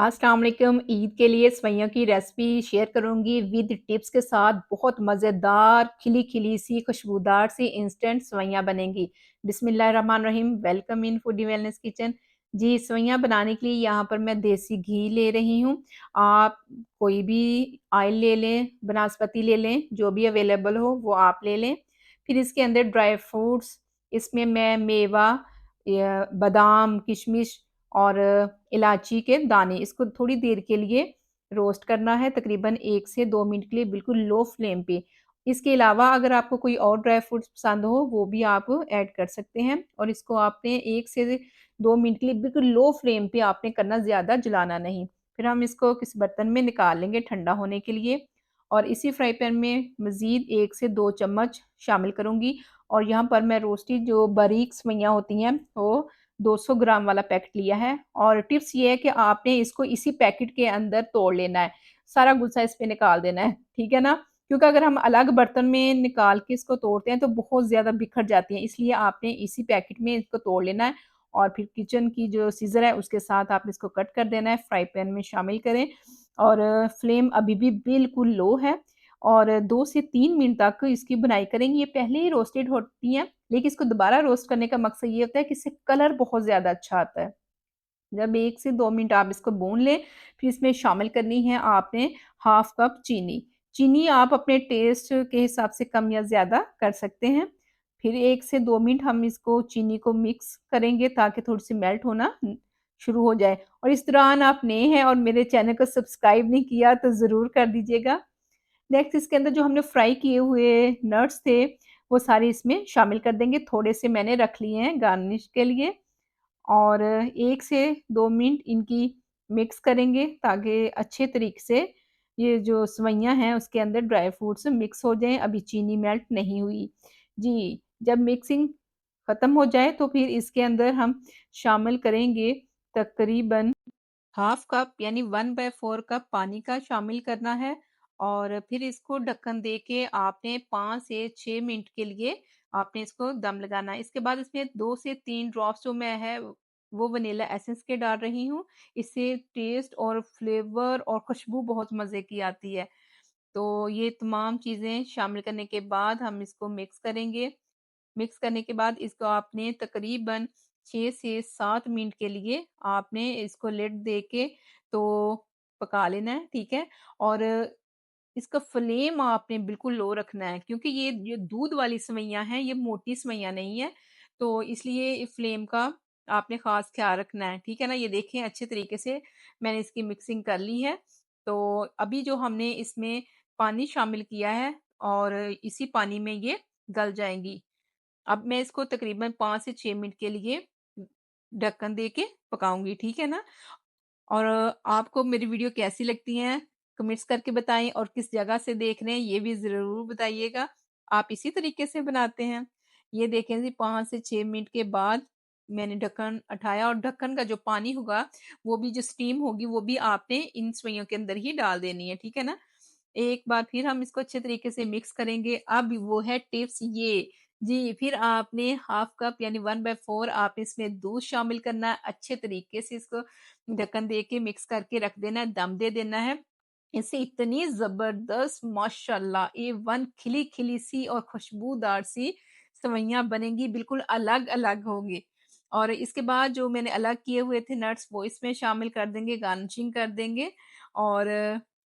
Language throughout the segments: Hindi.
अस्सलाम वालेकुम। ईद के लिए सेवइयों की रेसिपी शेयर करूँगी विद टिप्स के साथ। बहुत मज़ेदार खिली-खिली सी खुशबूदार सी इंस्टेंट सेवइयाँ बनेंगी। बिस्मिल्लाहिर्रहमानिर्रहीम। Welcome in foodie wellness kitchen. जी, सेवइयाँ बनाने के लिए यहाँ पर मैं देसी घी ले रही हूँ। आप कोई भी ऑयल ले लें, बनस्पति ले लें, जो भी अवेलेबल हो वो आप ले लें। फिर इसके अंदर ड्राई फ्रूट्स, इसमें मैं मेवा या बादाम, किशमिश और इलायची के दाने, इसको थोड़ी देर के लिए रोस्ट करना है, तकरीबन 1 से 2 मिनट के लिए बिल्कुल लो फ्लेम पे। इसके अलावा अगर आपको कोई और ड्राई फ्रूट्स पसंद हो, वो भी आप ऐड कर सकते हैं और इसको आपने 1 से 2 मिनट के लिए बिल्कुल लो फ्लेम पे आपने करना, ज़्यादा जलाना नहीं। फिर हम इसको किसी बर्तन में निकाल लेंगे ठंडा होने के लिए और इसी फ्राई पैन में मज़ीद 1 से 2 चम्मच शामिल करूँगी और यहाँ पर मैं रोस्टेड जो बारीक सेवइयाँ होती हैं, वो 200 ग्राम वाला पैकेट लिया है और टिप्स ये है कि आपने इसको इसी पैकेट के अंदर तोड़ लेना है, सारा गुच्छा इस पे निकाल देना है, ठीक है ना? क्योंकि अगर हम अलग बर्तन में निकाल के इसको तोड़ते हैं तो बहुत ज़्यादा बिखर जाती हैं, इसलिए आपने इसी पैकेट में इसको तोड़ लेना है और फिर किचन की जो सीज़र है उसके साथ आपने इसको कट कर देना है, फ्राई पैन में शामिल करें और फ्लेम अभी भी बिल्कुल लो है और 2 से 3 मिनट तक इसकी बुनाई करेंगे। ये पहले ही रोस्टेड होती हैं, लेकिन इसको दोबारा रोस्ट करने का मकसद ये होता है कि इससे कलर बहुत ज़्यादा अच्छा आता है। जब 1 से 2 मिनट आप इसको भून लें, फिर इसमें शामिल करनी है आपने हाफ कप चीनी। चीनी आप अपने टेस्ट के हिसाब से कम या ज़्यादा कर सकते हैं। फिर 1 से 2 मिनट हम इसको चीनी को मिक्स करेंगे ताकि थोड़ी-सी मेल्ट होना शुरू हो जाए और इस दौरान आप नए हैं और मेरे चैनल को सब्सक्राइब नहीं किया तो ज़रूर कर दीजिएगा। नेक्स्ट इसके अंदर जो हमने फ्राई किए हुए नट्स थे, वो सारे इसमें शामिल कर देंगे। थोड़े से मैंने रख लिए हैं गार्निश के लिए और 1 से 2 मिनट इनकी मिक्स करेंगे ताकि अच्छे तरीके से ये जो सेवइयाँ हैं उसके अंदर ड्राई फ्रूट्स मिक्स हो जाएँ, अभी चीनी मेल्ट नहीं हुई। जी, जब मिक्सिंग ख़त्म हो जाए तो फिर इसके अंदर हम शामिल करेंगे तकरीबन हाफ कप यानी 1/4 कप पानी का शामिल करना है और फिर इसको ढक्कन दे के आपने 5 से 6 मिनट के लिए आपने इसको दम लगाना है। इसके बाद इसमें 2 से 3 ड्रॉप्स जो मैं है वो वनीला एसेंस के डाल रही हूँ। इससे टेस्ट और फ्लेवर और खुशबू बहुत मज़े की आती है। तो ये तमाम चीज़ें शामिल करने के बाद हम इसको मिक्स करेंगे। मिक्स करने के बाद इसको आपने तकरीबन 6 से 7 मिनट के लिए आपने इसको लिड दे के तो पका लेना है, ठीक है? और इसका फ्लेम आपने बिल्कुल लो रखना है क्योंकि ये दूध वाली सेवइयाँ हैं, ये मोटी सेवइयाँ नहीं है, तो इसलिए फ्लेम का आपने ख़ास ख़्याल रखना है, ठीक है ना? ये देखें अच्छे तरीके से मैंने इसकी मिक्सिंग कर ली है, तो अभी जो हमने इसमें पानी शामिल किया है और इसी पानी में ये गल जाएँगी। अब मैं इसको तकरीबन 5 से 6 मिनट के लिए ढक्कन दे के पकाऊँगी, ठीक है ना? और आपको मेरी वीडियो कैसी लगती हैं, कमेंट्स करके बताएँ और किस जगह से देख रहे हैं, ये भी ज़रूर बताइएगा। आप इसी तरीके से बनाते हैं? ये देखें जी 5 से 6 मिनट के बाद मैंने ढक्कन उठाया और ढक्कन का जो पानी होगा, वो भी जो स्टीम होगी, वो भी आपने इन सेवइयों के अंदर ही डाल देनी है, ठीक है ना? एक बार फिर हम इसको अच्छे तरीके से मिक्स करेंगे। अब वो है टिप्स ये, जी, फिर आपने हाफ कप यानी 1/4 आप इसमें दूध शामिल करना है। अच्छे तरीके से इसको ढक्कन दे के मिक्स करके रख देना है, दम दे देना है। इससे इतनी ज़बरदस्त माशाल्लाह ए1 खिली-खिली सी और खुशबूदार सी सेवइयाँ बनेंगी, बिल्कुल अलग-अलग होंगी। और इसके बाद जो मैंने अलग किए हुए थे नट्स वो इसमें शामिल कर देंगे, गार्निशिंग कर देंगे और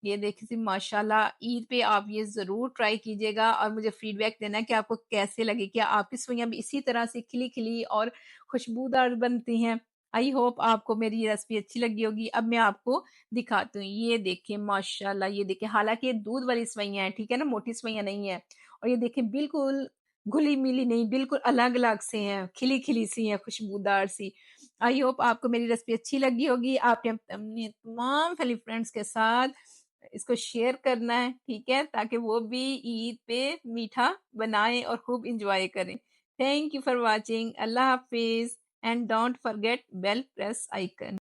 ये देखिए जी माशाल्लाह ईद पे आप ये ज़रूर ट्राई कीजिएगा और मुझे फीडबैक देना कि आपको कैसे लगी? क्या आपकी सेवइयाँ भी इसी तरह से खिली-खिली और खुशबूदार बनती हैं? आई होप आपको मेरी ये रेसिपी अच्छी लगी होगी। अब मैं आपको दिखाती हूँ। ये देखिए माशाल्लाह ये देखिए हालाँकि ये दूध वाली सेवइयाँ हैं, ठीक है ना? मोटी सेवइयाँ नहीं है और ये देखिए बिल्कुल घुली-मिली नहीं, बिल्कुल अलग-अलग से हैं, खिली-खिली सी हैं, खुशबूदार सी। आई होप आपको मेरी रेसिपी अच्छी लगी होगी। आपने अपने तमाम फैमिली फ्रेंड्स के साथ इसको शेयर करना है, ठीक है? ताकि वो भी ईद पे मीठा बनाएँ और खूब एन्जॉय करें। Thank you for watching. अल्लाह हाफ़िज़ and don't forget bell press icon.